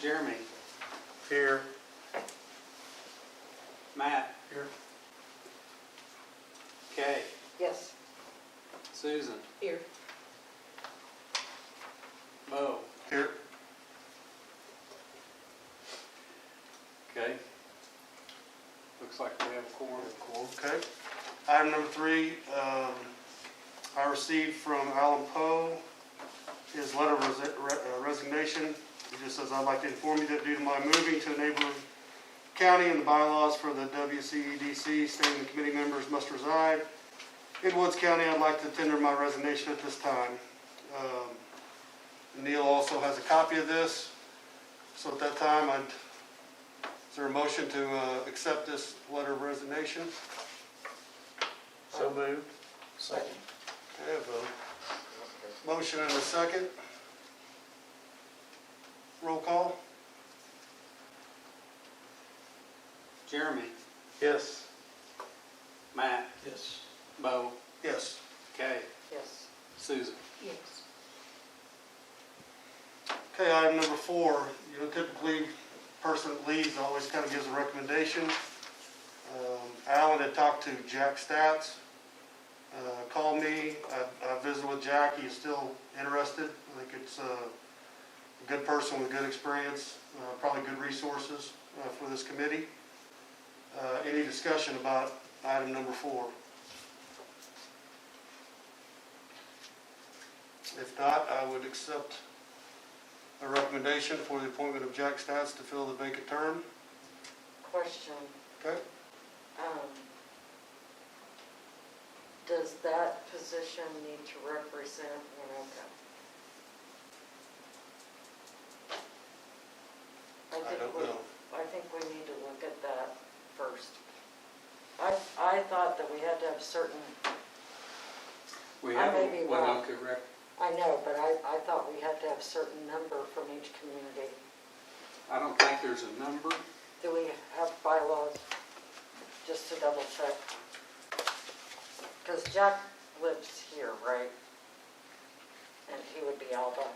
Jeremy. Here. Matt. Here. Kay. Yes. Susan. Here. Bo. Here. Okay. Looks like we have a quorum. Okay. Item number 3, I received from Alan Poe his letter of resignation. He just says, I'd like to inform you that due to my moving to a neighboring county and the bylaws for the WCEDC stating the committee members must reside in Woods County, I'd like to tender my resignation at this time. Neil also has a copy of this. So at that time, is there a motion to accept this letter of resignation? So moved. Second. Okay, I have a motion and a second. Roll call. Jeremy. Yes. Matt. Yes. Bo. Yes. Kay. Yes. Susan. Yes. Okay, item number 4. Typically, person that leaves always kind of gives a recommendation. Alan had talked to Jack Stats, called me. I visited with Jack. He's still interested. I think it's a good person with good experience, probably good resources for this committee. Any discussion about item number 4? If not, I would accept a recommendation for the appointment of Jack Stats to fill the vacant term. Question. Okay. Does that position need to represent Winoka? I don't know. I think we need to look at that first. I thought that we had to have certain, We I have may a be wrong. Winoka rep. I know, but I thought we had to have certain number from each community. I don't think there's a number. Do we have bylaws? Just to double check. Because Jack lives here, right? And he would be Alva.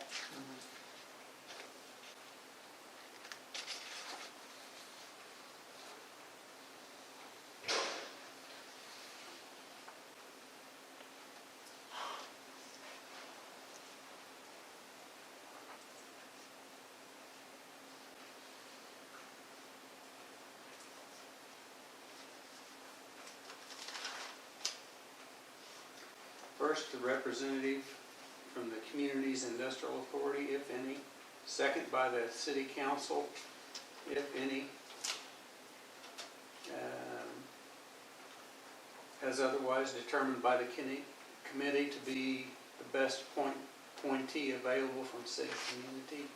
First, the representative from the Communities Industrial Authority, if any. Second, by the City Council, if any. As otherwise determined by the committee to be the best appointee available from city community.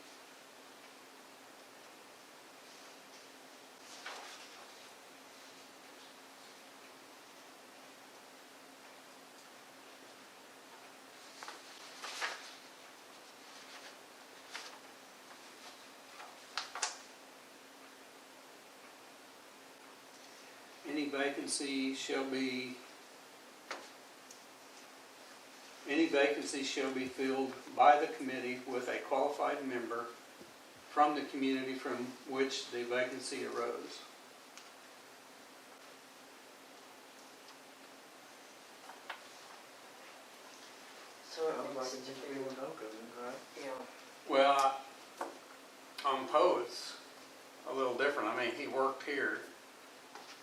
Any vacancy shall be filled by the committee with a qualified member from the community from which the vacancy arose. So it needs to be, right? yeah. Well, on Poe, it's a little different. I mean, he worked here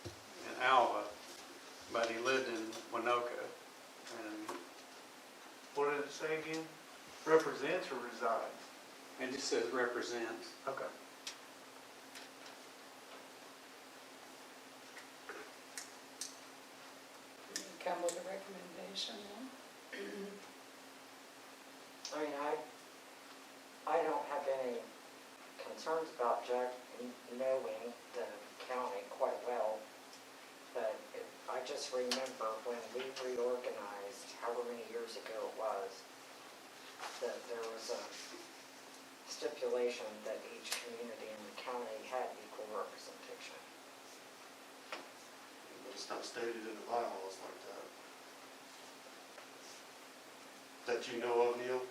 in Alva, but he lived in Winoka. And What did it say again? Represents or resides? it just says represents. Okay. Come with a recommendation, then? I mean, I don't have any concerns about Jack knowing the county quite well, but I just remember when we reorganized, however many years ago it was, that there was a stipulation that each community in the county had equal representation. It's not stated in the bylaws like that. That you know of, Neil?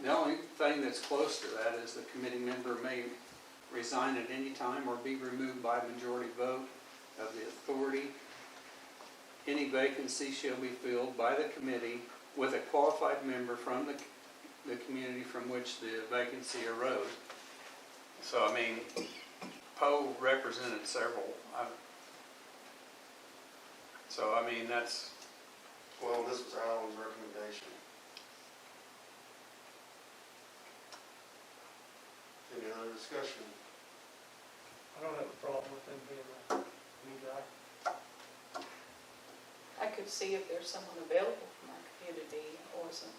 The only thing that's close to that is the committee member may resign at any time or be removed by majority vote of the authority. Any vacancy shall be filled by the committee with a qualified member from the community from which the vacancy arose. So, I mean, Poe represented several. So, I mean, that's, Well, this was Alan's recommendation. Any other discussion? I don't have a problem with them being a new guy. I could see if there's someone available from our community. I wasn't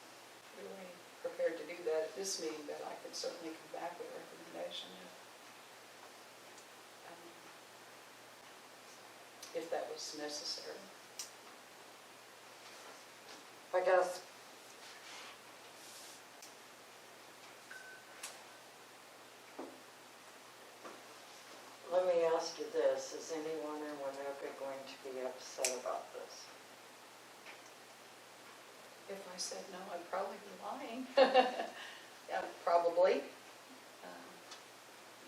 really prepared to do that at this meeting, but I could certainly come back with a recommendation if that was necessary. I guess let me ask you this, is anyone in Winoka going to be upset about this? If I said no, I'd probably be lying. Yeah, probably.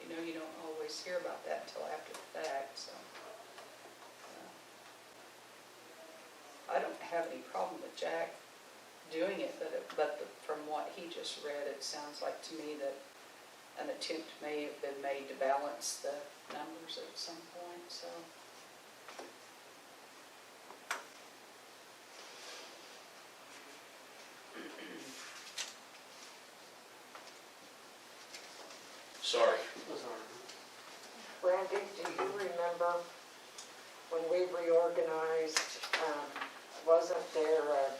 You know, you don't always hear about that until after the fact, so. I don't have any problem with Jack doing it, but from what he just read, it sounds like to me that an attempt may have been made to balance the numbers at some point, so. Sorry. That's all right. Randy, do you remember when we reorganized, wasn't there a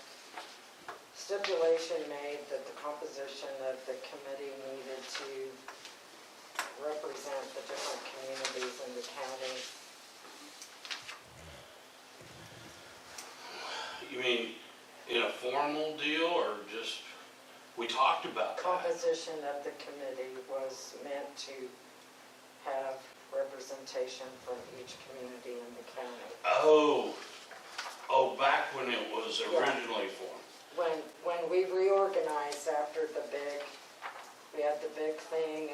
stipulation made that the composition of the committee needed to represent the different communities in the county? You mean in a formal deal or just, we talked about that? Composition of the committee was meant to have representation from each community in the county. Oh, back when it was Yeah. originally formed. When we reorganized after we had the big thing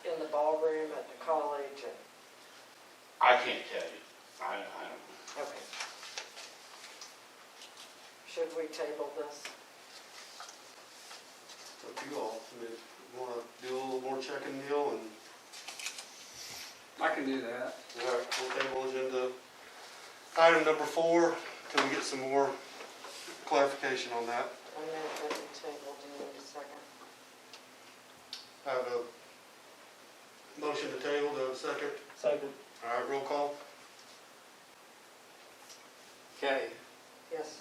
in the ballroom at the college and. I can't tell you. I don't. Okay. Should we table this? It's up to you all. I mean, if you want to do a little more checking, Neil, and I can do that. all right, we'll table agenda item number 4 till we get some more clarification on that. I move that we table, do you need a second? I have a motion to table, do I have a second? Second. All right, roll call. Kay, Yes.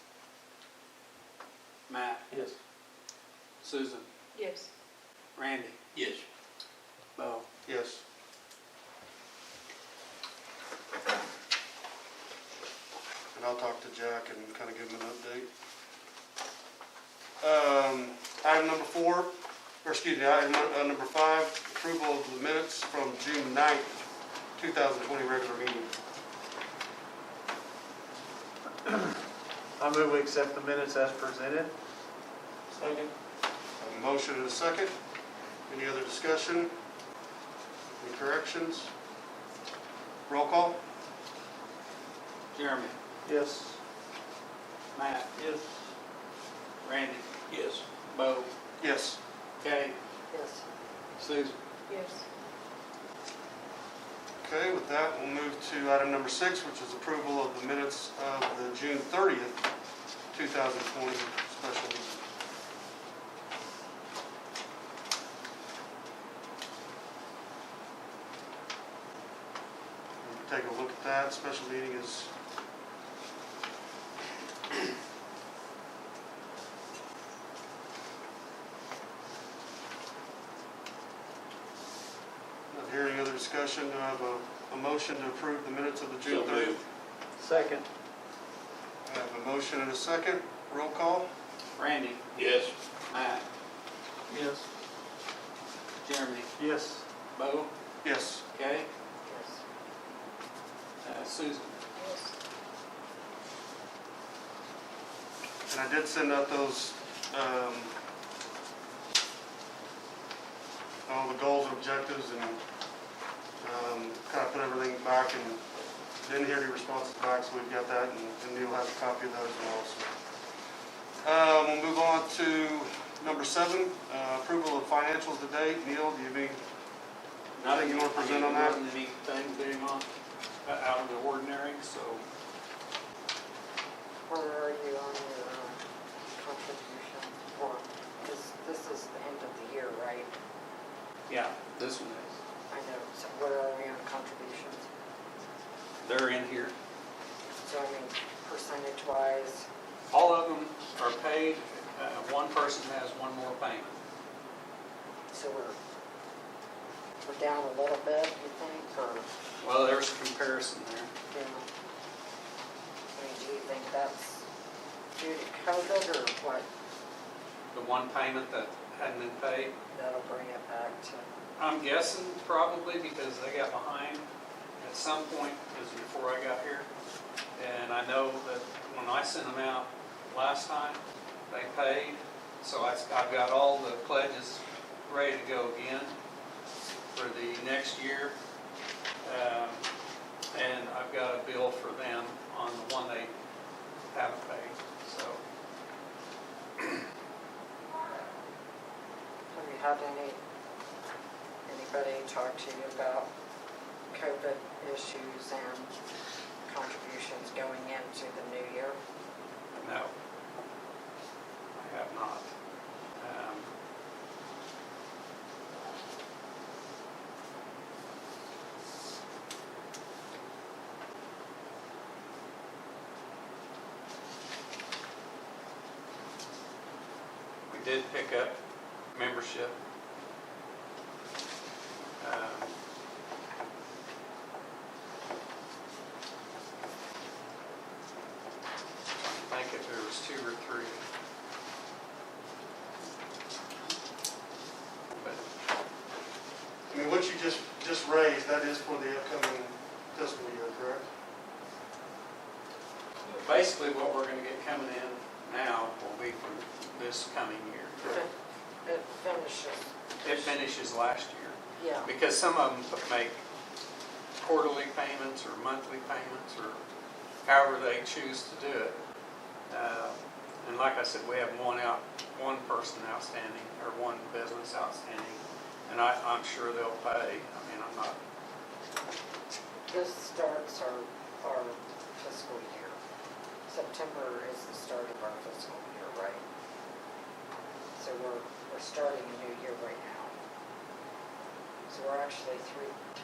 Matt, Yes. Susan, Yes. Randy, Yes. Bo. Yes. And I'll talk to Jack and kind of give him an update. Item number 4, or excuse me, item number 5, approval of the minutes from June 9th, 2020 regular meeting. I move we accept the minutes as presented. Second. A motion and a second. Any other discussion? Any corrections? Roll call? Jeremy, Yes. Matt, Yes. Randy, Yes. Bo, Yes. Kay, Yes. Susan. Yes. Okay, with that, we'll move to item number 6, which is approval of the minutes of the June 30th, 2020 special meeting. We'll take a look at that. Special meeting is not hearing other discussion. I have a motion to approve the minutes of the June So 30th. moved. Second. I have a motion and a second. Roll call? Randy, Yes. Matt, Yes. Jeremy, Yes. Bo, Yes. Kay, Yes. Susan. Yes. And I did send out those all the goals and objectives and kind of put everything back, and didn't hear any responses back, so we've got that, and Neil has a copy of those as well. So. We'll move on to number 7, approval of financials to date. Neil, do you have anything you want to present on that? Anything being on, out of the ordinary, so. Where are you on your contribution form? This is the end of the year, right? Yeah, this one is. I know, so where are we on contributions? They're in here. So I mean, percentage-wise, All of them are paid. One person has one more payment. so we're down a little bit, you think, or, Well, there's a comparison there. you know? I mean, do you think that's due to COVID or what? The one payment that hadn't been paid, That'll bring it back to, I'm guessing probably because they got behind at some point, because before I got here. And I know that when I sent them out last time, they paid. So I've got all the pledges ready to go again for the next year. And I've got a bill for them on the one they haven't paid, so. have you had anybody talk to you about COVID issues and contributions going into the new year? No, I have not. We did pick up membership. I think if there was 2 or 3. But I mean, what you just raised, that is for the upcoming fiscal year, correct? basically what we're gonna get coming in now will be for this coming year. It finishes, It finishes last year. yeah. Because some of them make quarterly payments or monthly payments or however they choose to do it. And like I said, we have one person outstanding or one business outstanding, and I'm sure they'll pay. I mean, I'm not. This starts our fiscal year. September is the start of our fiscal year, right? So we're starting a new year right now. So we're actually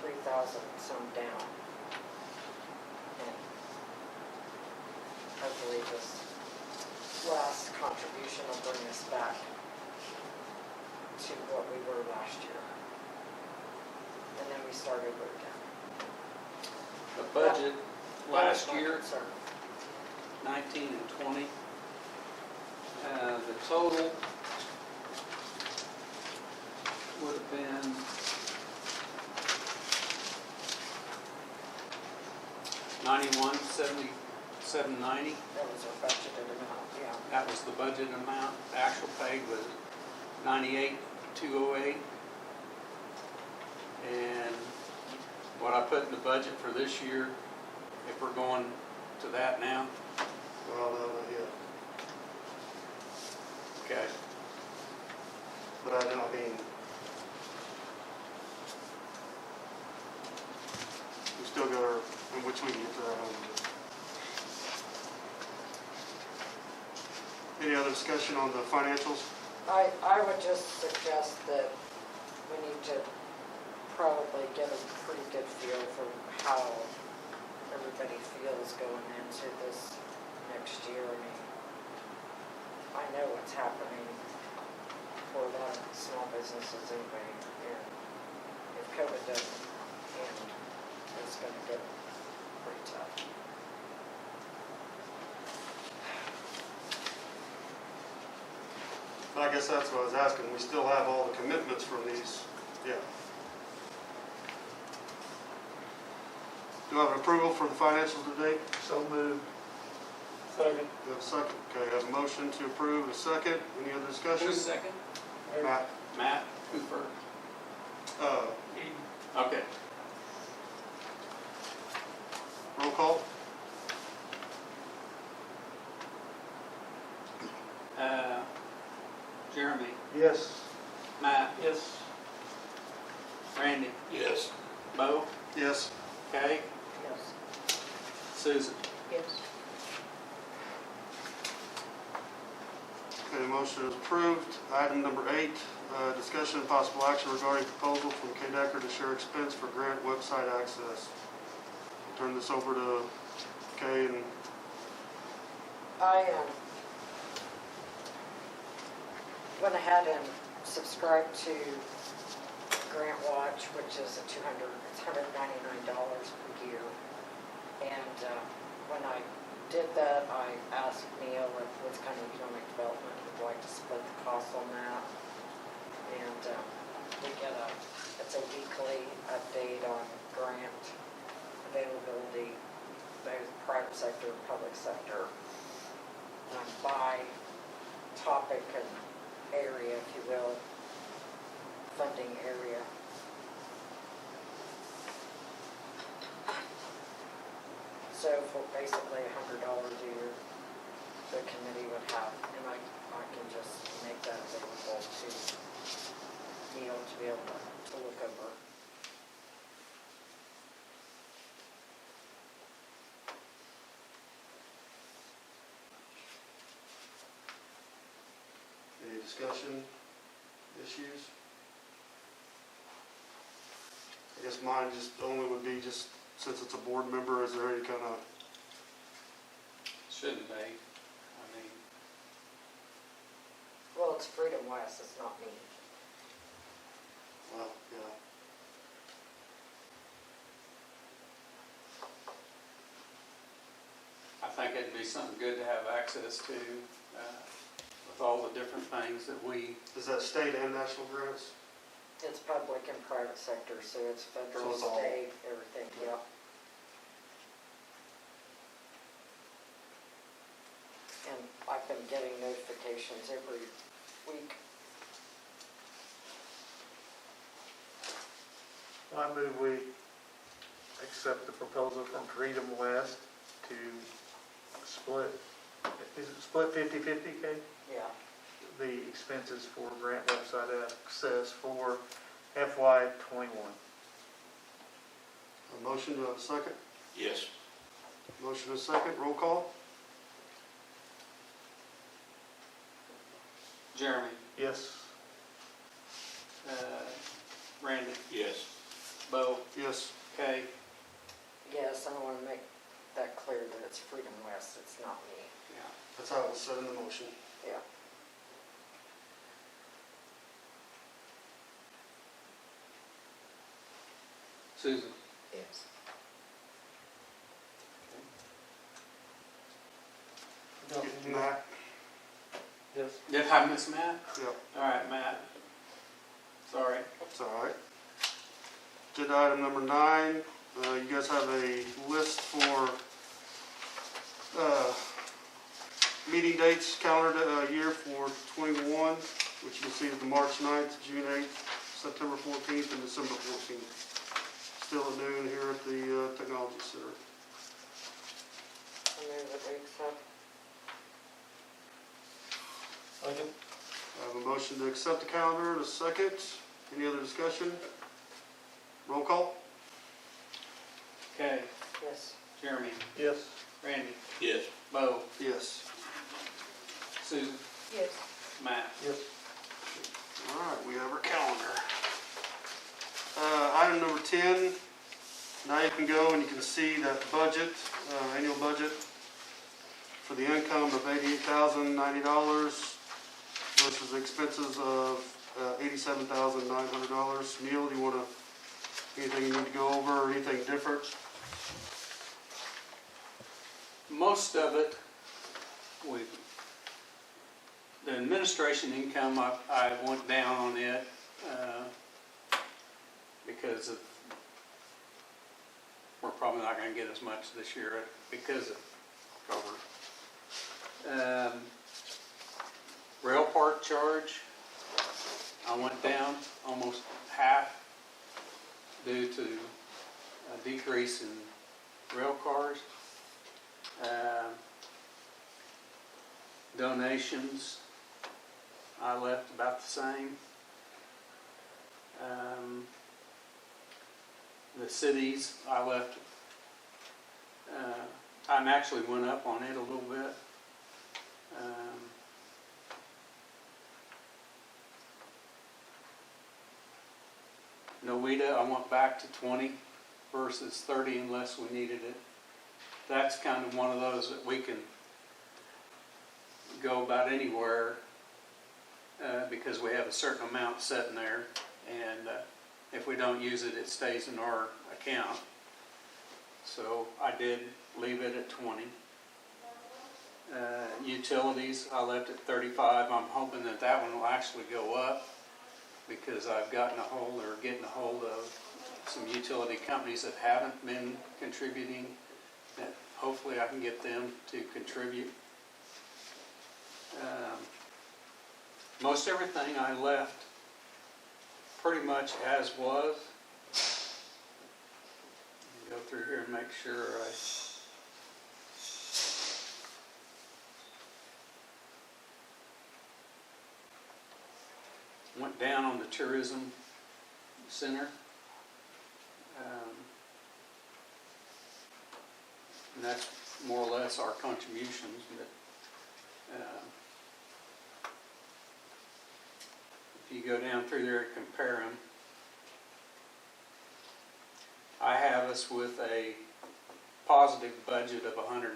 3,000 some down. And hopefully this last contribution will bring us back to what we were last year. And then we start over again. The budget last That was my year, concern. 19 and 20, the total would have been $91,7790. That was our budgeted amount, yeah. That was the budget amount. The actual paid was $98,208. And what I put in the budget for this year, if we're going to that now, Well, no, not yet. okay. But I mean, we still got our, in which we can get to that home. Any other discussion on the financials? I would just suggest that we need to probably get a pretty good feel for how everybody feels going into this next year. I mean, I know what's happening for a lot of small businesses anyway, and if COVID doesn't end, it's gonna get pretty tough. I guess that's what I was asking. We still have all the commitments from these, yeah. Do I have an approval for the financials to date? So moved. Second. We have a second. Okay, I have a motion to approve, a second. Any other discussion? Who's second? Matt. Matt Cooper. Okay. Roll call? Jeremy, Yes. Matt, Yes. Randy, Yes. Bo, Yes. Kay, Yes. Susan. Yes. Okay, motion is approved. Item number 8, discussion and possible action regarding proposal from K. Decker to share expense for grant website access. Turn this over to Kay and, I went ahead and subscribed to Grant Watch, which is it's $199 per year. And when I did that, I asked Neil if what's kind of economic development would like to split the cost on that. And we get it's a weekly update on grant availability, both private sector and public sector, by topic and area, if you will, funding area. So for basically $100 a year, the committee would have, and I can just make that available to Neil to be able to look over. any discussion, issues? I guess mine just only would be just, since it's a board member, is there any kind of, Shouldn't be. I mean, Well, it's Freedom West, it's not me. well, yeah. I think it'd be something good to have access to, with all the different things that we, Is that state and national grants? It's public and private sector, so it's federal, So it's all- state, everything, yeah. And I've been getting notifications every week. I move we accept the proposal from Freedom West to split, is it split 50/50, Kate? Yeah, The expenses for grant website access for FY '21. A motion, do I have a second? Yes. Motion is second, roll call? Jeremy, Yes. Randy, Yes. Bo, Yes. Kay, yes, I want to make that clear that it's Freedom West, it's not me. yeah. That's how it was said in the motion. Yeah. Susan. Yes. Matt? Yes. Did I miss Matt? Yep. All right, Matt. Sorry. It's all right. Agenda item number 9, you guys have a list for meeting dates, calendar year for '21, which you can see is the March 9th, June 8th, September 14th, and December 14th. Still at noon here at the Technology Center. I move that we accept. I have a motion to accept the calendar and a second. Any other discussion? Roll call? Kay, Yes. Jeremy, Yes. Randy, Yes. Bo, Yes. Susan, Yes. Matt. Yes. All right, we have our calendar. Item number 10, now you can go and you can see that budget, annual budget for the income of $88,090 versus expenses of $87,900. Neil, do you want to, anything you need to go over or anything different? Most of it, the administration income, I went down on it because of, we're probably not going to get as much this year because of COVID. Rail park charge, I went down almost half due to a decrease in rail cars. Donations, I left about the same. The cities, I left, I actually went up on it a little bit. Nowita, I went back to 20 versus 30 unless we needed it. That's kind of one of those that we can go about anywhere because we have a certain amount sitting there, and if we don't use it, it stays in our account. So I did leave it at 20. Utilities, I left at 35. I'm hoping that that one will actually go up because I've gotten a hold or getting a hold of some utility companies that haven't been contributing, that hopefully I can get them to contribute. Most everything I left pretty much as was. Go through here and make sure I went down on the tourism center. And that's more or less our contributions, but if you go down through there and compare them, I have us with a positive budget of $190.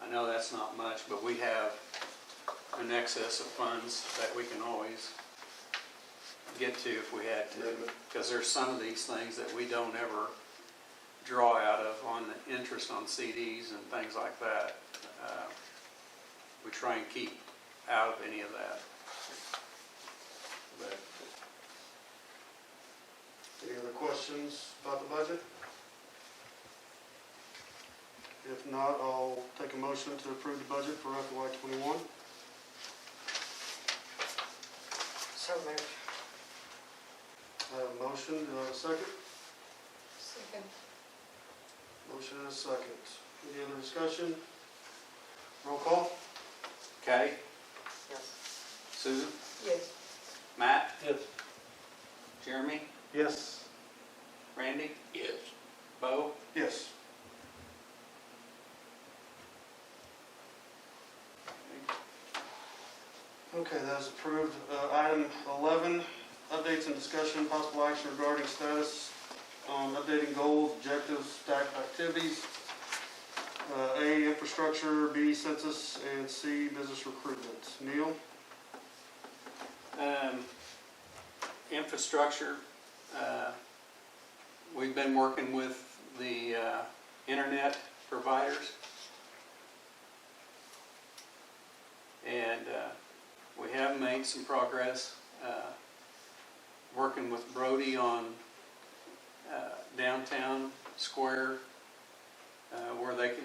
I know that's not much, but we have an excess of funds that we can always get to if we had to, because there's some of these things that we don't ever draw out of on the interest on CDs and things like that. We try and keep out of any of that. But Any other questions about the budget? If not, I'll take a motion to approve the budget for FY21. So moved. I have a motion, do I have a second? Second. Motion and a second. Any other discussion? Roll call? Kay, Yes. Susan, Yes. Matt, Yes. Jeremy, Yes. Randy, Yes. Bo, Yes. Okay, that is approved. Item 11, updates and discussion, possible action regarding status on updating goals, objectives, staff activities. A, infrastructure, B, census, and C, business recruitment. Neil? infrastructure. We've been working with the internet providers. And we have made some progress working with Brody on downtown square where they can,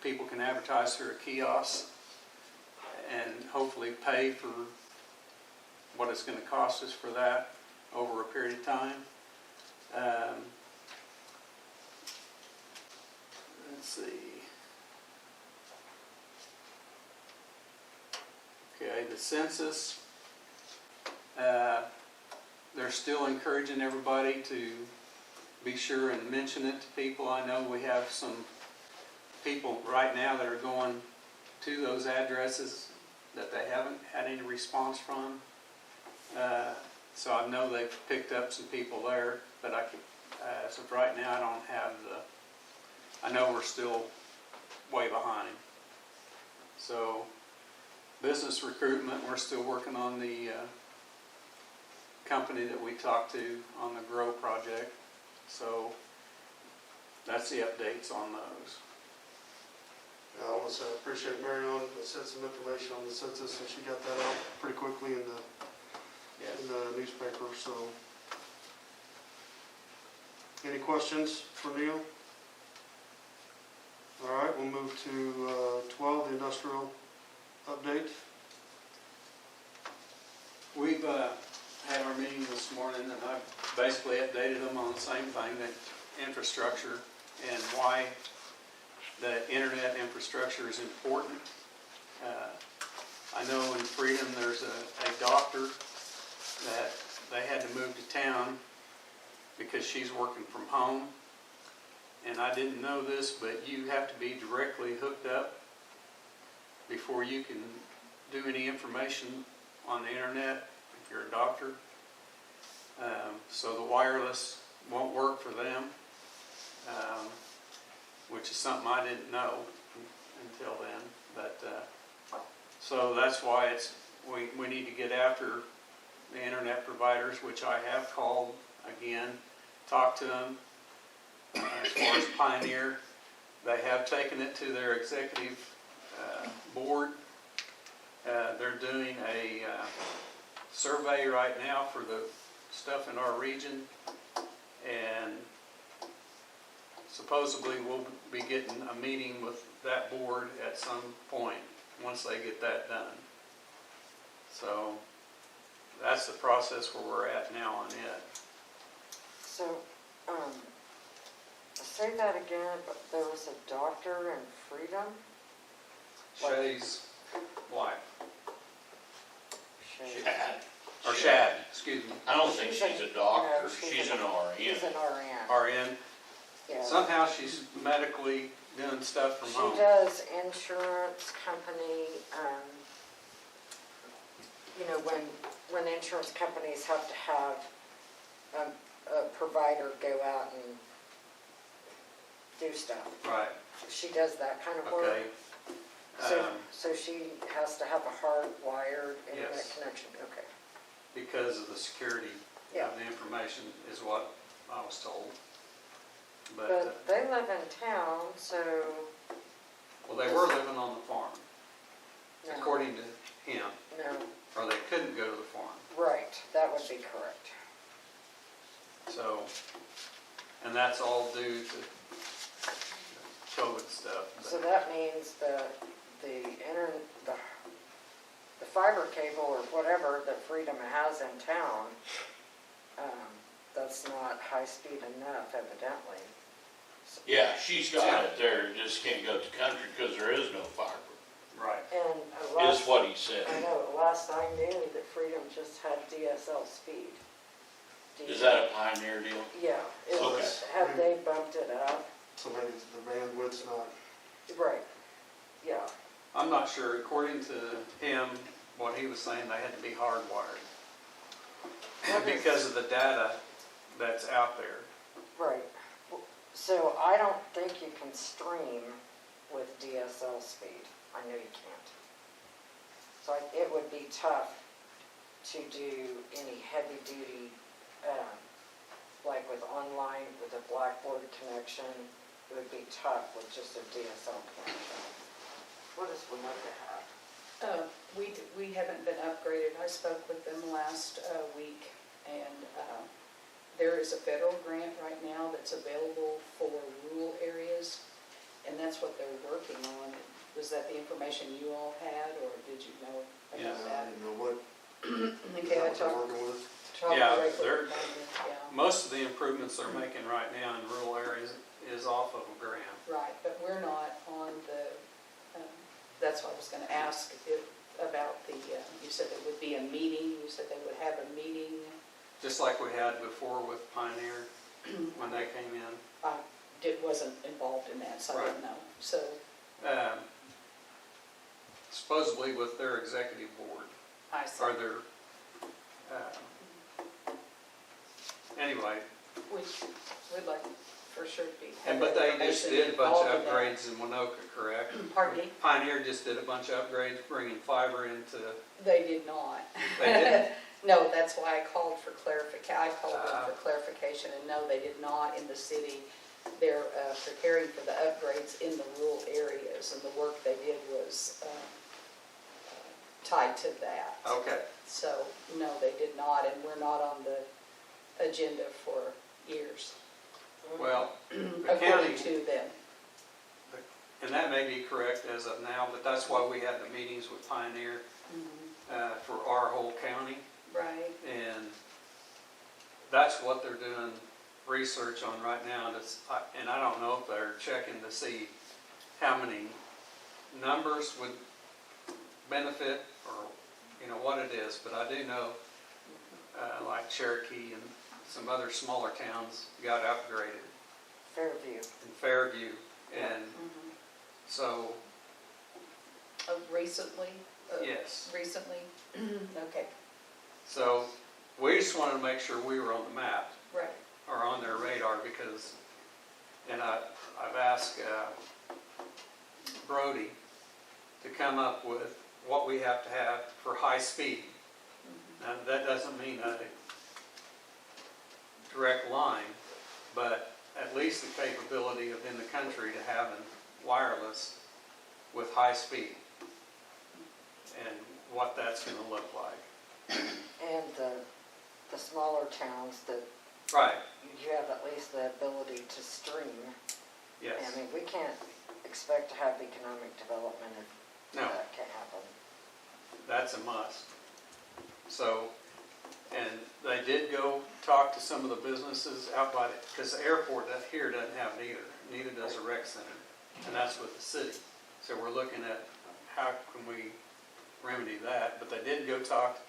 people can advertise through a kiosk and hopefully pay for what it's going to cost us for that over a period of time. Let's see. Okay, the census, they're still encouraging everybody to be sure and mention it to people. I know we have some people right now that are going to those addresses that they haven't had any response from. So I know they've picked up some people there, but I can, as of right now, I don't have the, I know we're still way behind. So business recruitment, we're still working on the company that we talked to on the Grow project. So that's the updates on those. I want to say I appreciate Marion sent some information on the census, and she got that out pretty quickly in the newspaper. So, any questions for Neil? All right, we'll move to 12, the industrial update. We've had our meeting with this morning, and I basically updated them on the same thing, that infrastructure and why the internet infrastructure is important. I know in Freedom there's a doctor that they had to move to town because she's working from home. And I didn't know this, but you have to be directly hooked up before you can do any information on the internet if you're a doctor. So the wireless won't work for them, which is something I didn't know until then. But so that's why we need to get after the internet providers, which I have called again, talked to them. As far as Pioneer, they have taken it to their executive board. They're doing a survey right now for the stuff in our region, and supposedly we'll be getting a meeting with that board at some point once they get that done. So that's the process where we're at now on it. So, say that again, but there was a doctor in Freedom? Shay's wife, Shad. or Shad, excuse me, I don't think she's a doctor, No, she's an She's RN. an RN. RN. Yeah. Somehow she's medically doing stuff from She home. does insurance company, you know, when insurance companies have to have a provider go out and do stuff. Right, She does that kind of work. okay. So she has to have a hardwired internet Yes. connection, okay. Because of the security Yeah. of the information is what I was told. But, But they live in town, so. well, they were living on the farm, No, according to him, No, or they couldn't go to the farm. right, that would be correct. So, and that's all due to COVID stuff. but- So that means the fiber cable or whatever that Freedom has in town, that's not high speed enough evidently. Yeah, she's got it there, just can't go to country because there is no fiber, Right, And is what he said. I know, last I knew that Freedom just had DSL speed. Is that a Pioneer deal? Yeah, it was, have they bumped it up? So maybe it's the bandwidth's not. Right, yeah. I'm not sure, according to him, what he was saying, they had to be hardwired. What is- Because of the data that's out there. Right. So I don't think you can stream with DSL speed. I know you can't. So it would be tough to do any heavy duty, like with online, with a Blackboard connection. It would be tough with just a DSL connection. What does Winoka have? We haven't been upgraded. I spoke with them last week, and there is a federal grant right now that's available for rural areas, and that's what they're working on. Was that the information you all had, or did you know Yeah, about I that? didn't know what Okay, I they're talked working with. Yeah, directly they're- with them, yeah. Most of the improvements they're making right now in rural areas is off of a grant. Right, but we're not on the, that's what I was gonna ask about the, you said there would be a meeting, you said they would have a meeting. Just like we had before with Pioneer when they came in. I wasn't involved in that, so I didn't know. So, Supposedly with their executive board, I see. or their, anyway, We'd like for sure to be. but they just did a bunch of involved in that. upgrades in Winoka, correct? Pardon me? Pioneer just did a bunch of upgrades, bringing fiber into, They did not. they did? No, that's why I called for clarification. I called them Ah. for clarification, and no, they did not in the city. They're preparing for the upgrades in the rural areas, and the work they did was tied to that. Okay, So, no, they did not, and we're not on the agenda for years, well, the according county, to them. and that may be correct as of now, but that's why we had the meetings with Pioneer for our whole county. Right, And that's what they're doing research on right now. And I don't know if they're checking to see how many numbers would benefit or, what it is. But I do know, like Cherokee and some other smaller towns got upgraded Fairview. in Fairview. And so, Recently? yes. Recently? Okay, So we just wanted to make sure we were on the map right. or on their radar because, and I've asked Brody to come up with what we have to have for high speed. Now, that doesn't mean a direct line, but at least the capability within the country to having wireless with high speed and what that's going to look like. And the smaller towns that Right, you have at least the ability to stream. yes. I mean, we can't expect to have economic development if No, that can't happen. that's a must. So, and they did go talk to some of the businesses out by, because the airport here doesn't have it either. Neither does a rec center, and that's with the city. So we're looking at how can we remedy that. But they did go talk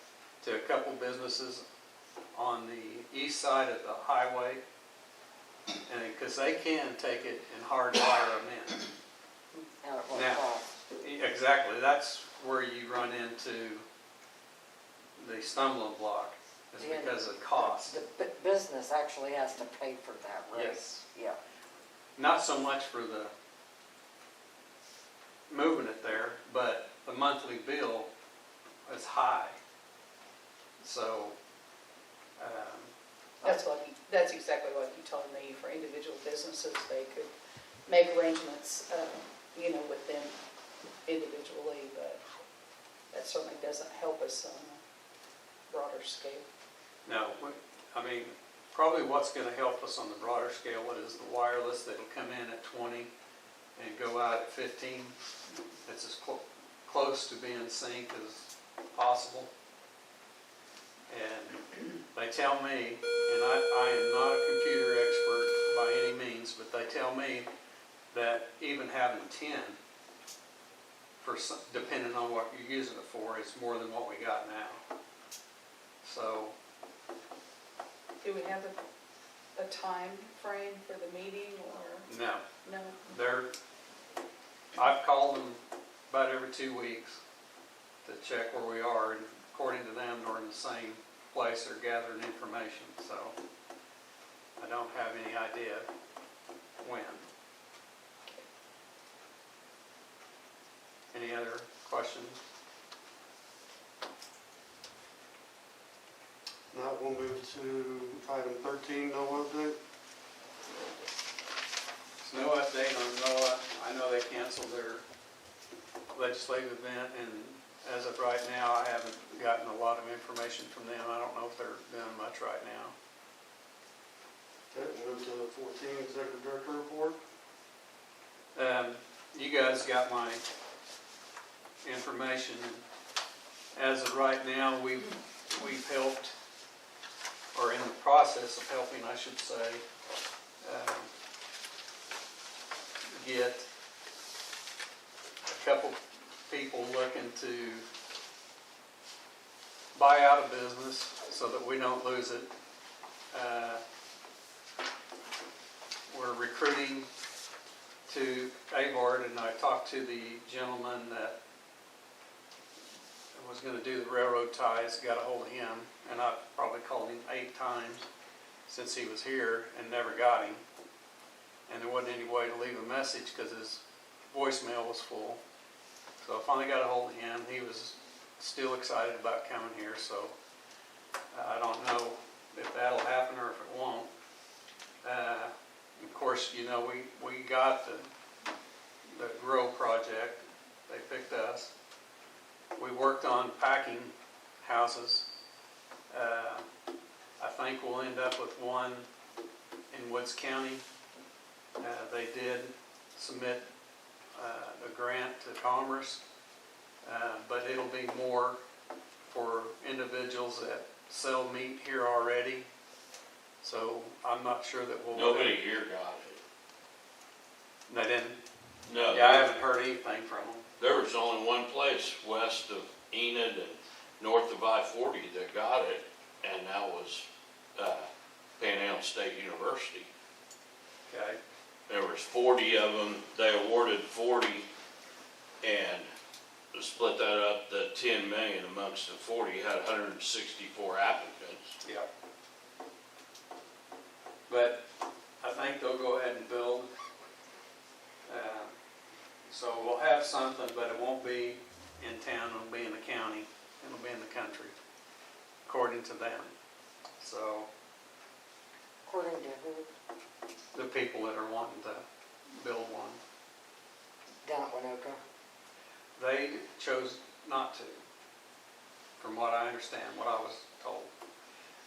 to a couple businesses on the east side of the highway, and because they can take it and hardwire them in. At what Now, cost? Exactly, that's where you run into the stumbling block, is Yeah. because of cost. The business actually has to pay for that, right? Yes. Yeah. Not so much for the moving it there, but the monthly bill is high. So, That's exactly what he told me. For individual businesses, they could make arrangements, with them individually, but that certainly doesn't help us on a broader scale. no, probably what's gonna help us on the broader scale is the wireless that'll come in at 20 and go out at 15. It's as close to being synced as possible. And they tell me, and I am not a computer expert by any means, but they tell me that even having 10, depending on what you're using it for, is more than what we got now. So, Do we have a time frame for the meeting or no, no? I've called them about every 2 weeks to check where we are, and according to them, we're in the same place they're gathering information, so I don't have any idea when. Any other questions? Now we'll move to item 13, no update. There's no update on NOAA. I know they canceled their legislative event, and as of right now, I haven't gotten a lot of information from them. I don't know if they're doing much right now. Okay, we'll move to 14, executive director report. You guys got my information. As of right now, we've helped, or in the process of helping, I should say, get a couple people looking to buy out a business so that we don't lose it. We're recruiting to Avard, and I talked to the gentleman that was going to do the railroad ties, got a hold of him, and I've probably called him 8 times since he was here and never got him. And there wasn't any way to leave a message because his voicemail was full. So I finally got a hold of him. He was still excited about coming here, so I don't know if that'll happen or if it won't. Of course, we got the grow project. They picked us. We worked on packing houses. I think we'll end up with one in Woods County. They did submit a grant to Commerce, but it'll be more for individuals that sell meat here already So I'm not sure that we'll. Nobody here got it. They didn't? No. Yeah, I haven't heard anything from them. There was only one place west of Enid and north of I-40 that got it, and that was Panhandle State University. Okay. There was 40 of them, they awarded 40, and to split that up, the 10 million amongst the 40 had 164 applicants. Yeah. But I think they'll go ahead and build. So we'll have something, but it won't be in town, it'll be in the county, it'll be in the country, according to them. So According to who? the people that are wanting to build one, Down at Winoka? they chose not to, from what I understand, what I was told.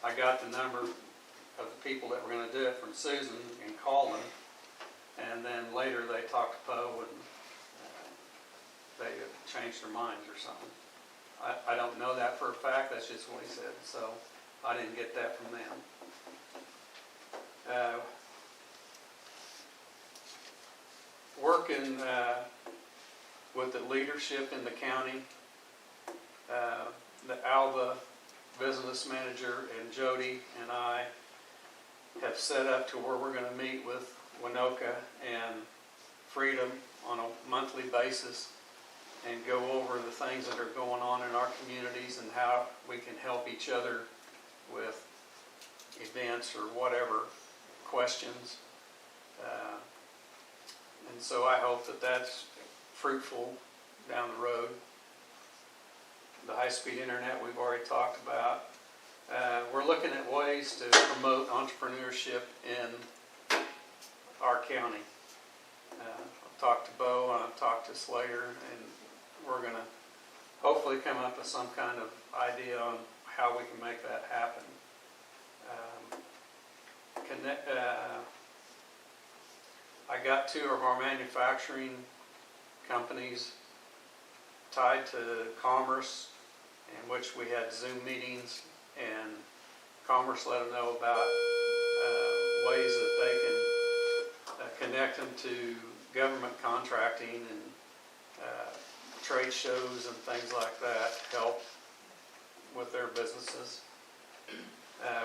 I got the number of the people that were gonna do it from Susan and called them, and then later they talked to Poe and they changed their minds or something. I don't know that for a fact, that's just what he said, so I didn't get that from them. Working with the leadership in the county, the Alva business manager and Jody and I have set up to where we're going to meet with Winoka and Freedom on a monthly basis and go over the things that are going on in our communities and how we can help each other with events or whatever, questions. And so I hope that that's fruitful down the road. The high-speed internet we've already talked about. We're looking at ways to promote entrepreneurship in our county. I've talked to Bo and I've talked to Slater, and we're going to hopefully come up with some kind of idea on how we can make that happen. I got 2 of our manufacturing companies tied to Commerce, in which we had Zoom meetings, and Commerce let them know about ways that they can connect them to government contracting and trade shows and things like that to help with their businesses.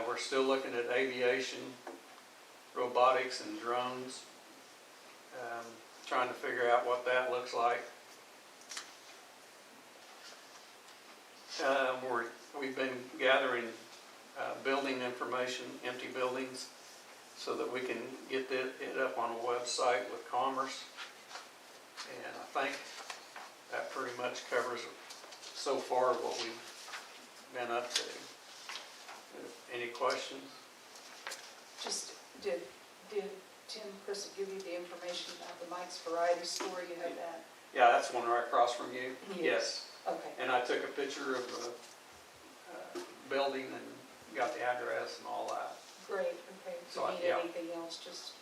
We're still looking at aviation, robotics, and drones, trying to figure out what that looks like. We've been gathering building information, empty buildings, so that we can get it up on a website with Commerce. And I think that pretty much covers so far what we've been up to. Any questions? Just, did Tim Chris give you the information about the Mike's Variety Store? You have that? Yeah, that's one right across from you. Yes. Okay. And I took a picture of the building and got the address and all that. Great, okay. If So, you need yeah. anything else, just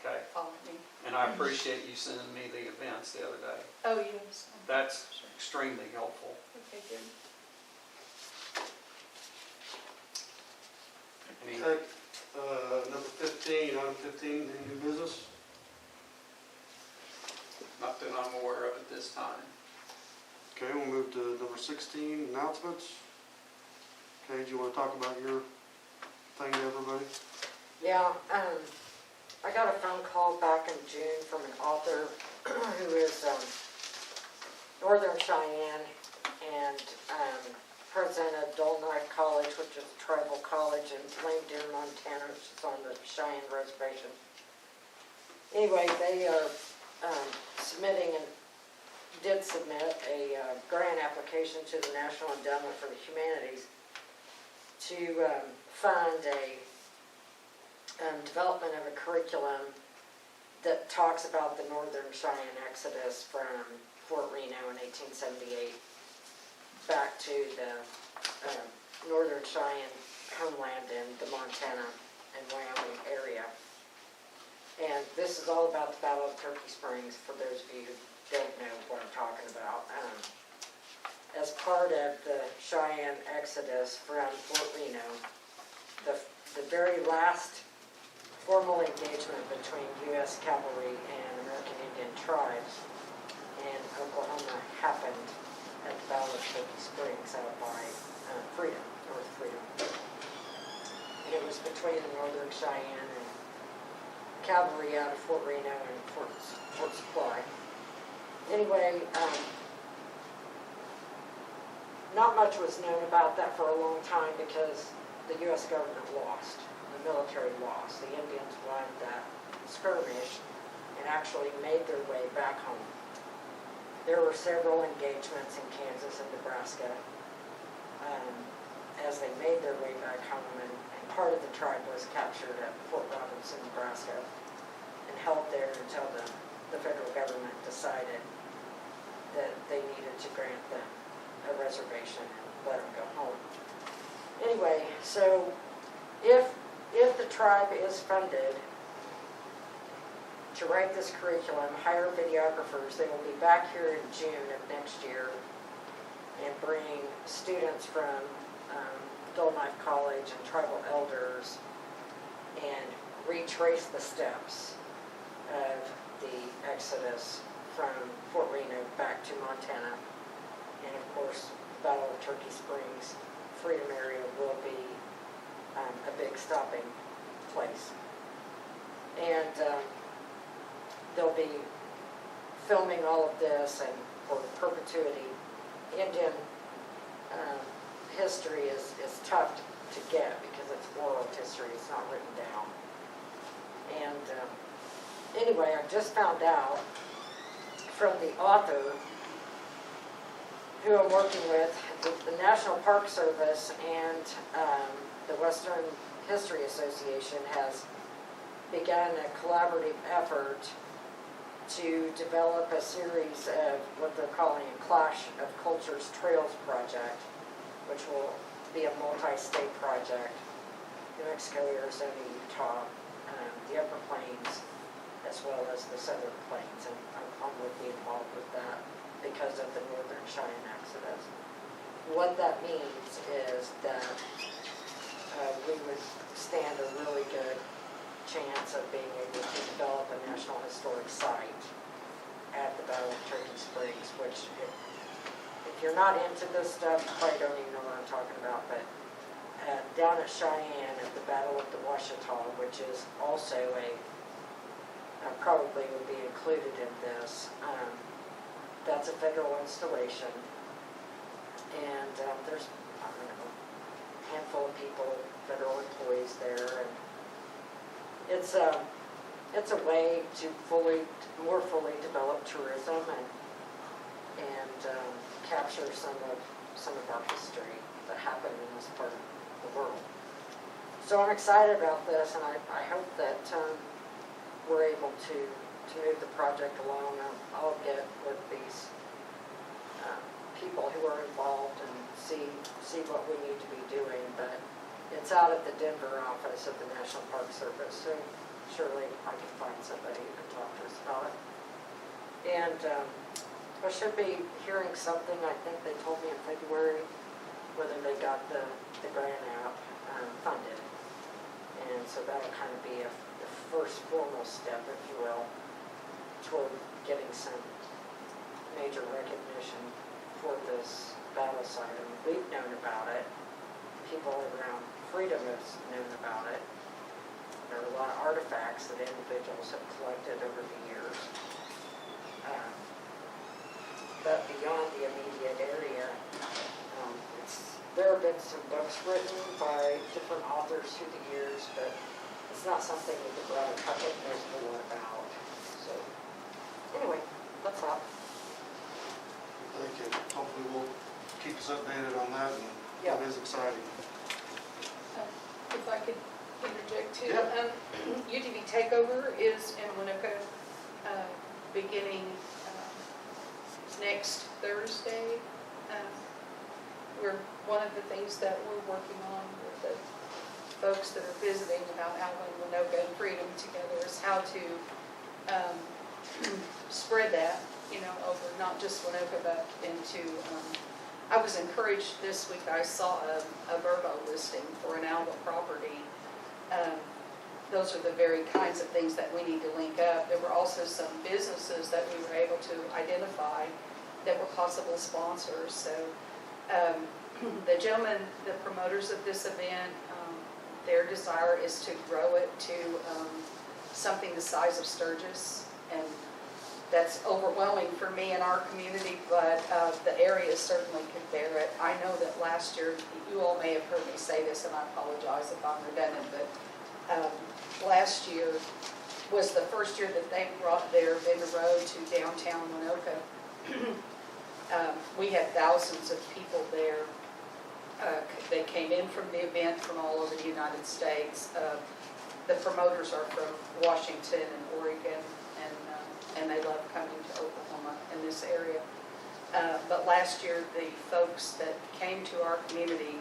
Okay. call me. And I appreciate you sending me the events the other day. Oh, yes. That's Sure. extremely helpful. Okay, good. Any- Okay, number 15, item 15, any new business? Not that I'm aware of at this time. Okay, we'll move to number 16, announcements. Okay, do you want to talk about your thing to everybody? Yeah, I got a phone call back in June from an author who is Northern Cheyenne and president of Dull Knife College, which is a tribal college in Lame Deer, Montana, which is on the Cheyenne Reservation. Anyway, they are submitting and did submit a grant application to the National Endowment for the Humanities to fund a development of a curriculum that talks about the Northern Cheyenne Exodus from Fort Reno in 1878 back to the Northern Cheyenne homeland in the Montana and Wyoming area. And this is all about the Battle of Turkey Springs, for those of you who don't know what I'm talking about. As part of the Cheyenne Exodus from Fort Reno, the the very last formal engagement between U.S. cavalry and American Indian tribes in Oklahoma happened at the Battle of Turkey Springs out by Freedom, North Freedom. And it was between the Northern Cheyenne and cavalry out of Fort Reno and Fort Supply. Anyway, not much was known about that for a long time because the U.S. government lost. The military lost. The Indians won that skirmish and actually made their way back home. There were several engagements in Kansas and Nebraska as they made their way back home, and part of the tribe was captured at Fort Robinson, Nebraska, and held there until the federal government decided that they needed to grant them a reservation and let them go home. Anyway, so if the tribe is funded to write this curriculum, hire videographers, they will be back here in June of next year and bring students from Dull Knife College and tribal elders and retrace the steps of the exodus from Fort Reno back to Montana. And of course, the Battle of Turkey Springs, Freedom area will be a big stopping place. And they'll be filming all of this and for perpetuity. Indian history is tough to get because it's oral history, it's not written down. And anyway, I just found out from the author who I'm working with, the National Park Service and the Western History Association has begun a collaborative effort to develop a series of what they're calling a Clash of Cultures Trails project, which will be a multi-state project. New Mexico, Arizona, Utah, the Upper Plains, as well as the Southern Plains, and I'm going to be involved with that because of the Northern Cheyenne exodus. What that means is that we would stand a really good chance of being able to develop a National Historic Site at the Battle of Turkey Springs, which if you're not into this stuff, you probably don't even know what I'm talking about, but down at Cheyenne at the Battle of the Washita, which is also probably would be included in this, that's a federal installation, and there's, I don't know, a handful of people, federal employees there, and it's a way to more fully develop tourism and capture some of our history that happened in this part of the world. So I'm excited about this, and I hope that we're able to move the project along. I'll get with these people who are involved and see what we need to be doing, but it's out at the Denver office of the National Park Service, so surely I can find somebody who can talk to us about it. And I should be hearing something, I think they told me in February, whether they got the grant app funded. And so that'll kind of be the first formal step, if you will, toward getting some major recognition for this battle site. I mean, we've known about it. People around Freedom have known about it. There are a lot of artifacts that individuals have collected over the years. But beyond the immediate area, there have been some books written by different authors through the years, but it's not something that the broader public knows a lot about. So, anyway, that's all. Thank you. Hopefully we'll keep us updated on that, and Yeah. it is exciting. If I could interject too. Yeah. UTV Takeover is in Winoka, beginning next Thursday. One of the things that we're working on with the folks that are visiting about Alva and Winoka and Freedom together is how to spread that, over not just Winoka, but into, I was encouraged this week, I saw a Verbo listing for an Alva property Those are the very kinds of things that we need to link up. There were also some businesses that we were able to identify that were possible sponsors. So the gentlemen, the promoters of this event, their desire is to grow it to something the size of Sturgis. And that's overwhelming for me in our community, but the area certainly could bear it. I know that last year, you all may have heard me say this, and I apologize if I'm redundant, but last year was the first year that they brought their Vendor Road to downtown Winoka. We had thousands of people there. They came in from the event from all over the United States. The promoters are from Washington and Oregon, and they love coming to Oklahoma in this area. But last year, the folks that came to our community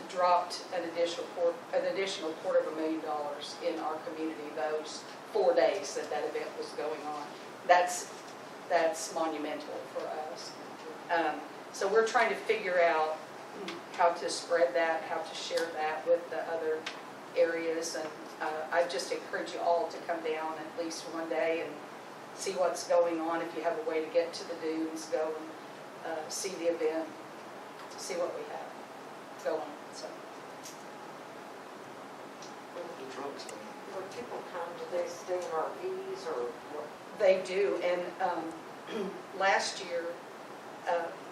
dropped an additional $250,000 in our community those 4 days that event was going on. That's monumental for us. So we're trying to figure out how to spread that, how to share that with the other areas, and I just encourage you all to come down at least one day and see what's going on. If you have a way to get to the dunes, go and see the event, see what we have going. So. The trucks, When people come, do they stay in RVs or what? They do, and last year,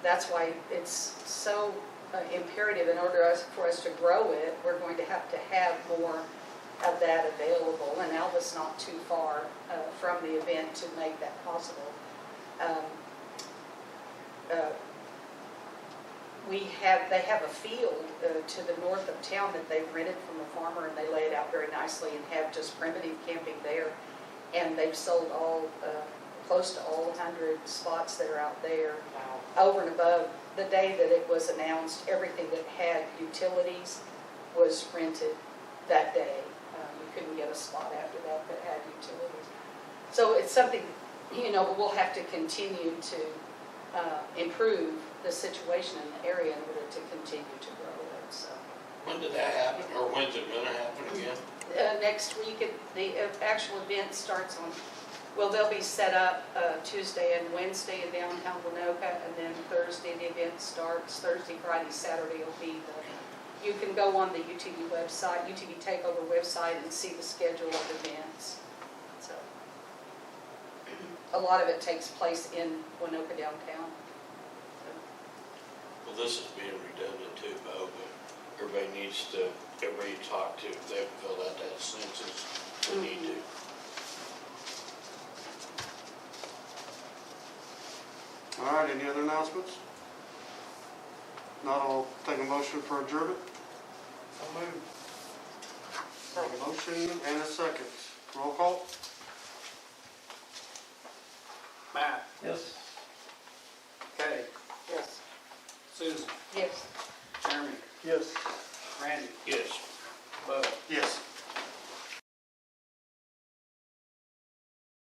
that's why it's so imperative in order for us to grow it, we're going to have more of that available, and Alva's not too far from the event to make that possible. They have a field to the north of town that they've rented from a farmer, and they lay it out very nicely and have just primitive camping there. And they've sold close to all 100 spots that are out there. Wow. Over and above, the day that it was announced, everything that had utilities was rented that day. You couldn't get a spot after that had utilities. So it's something, but we'll have to continue to improve the situation in the area in order to continue to grow it. So. When did that happen, or when's it gonna happen again? Next week, the actual event starts on, they'll be set up Tuesday and Wednesday in downtown Winoka, and then Thursday the event starts. Thursday, Friday, Saturday will be you can go on the UTV website, UTV Takeover website, and see the schedule of events. So, a lot of it takes place in Winoka downtown. Well, this is being redundant too, Bo, but everybody you talk to, if they haven't filled out that census, they need to. All right, any other announcements? Not, I'll take a motion for adjournment. So moved. A motion and a second. Roll call? Matt, Yes.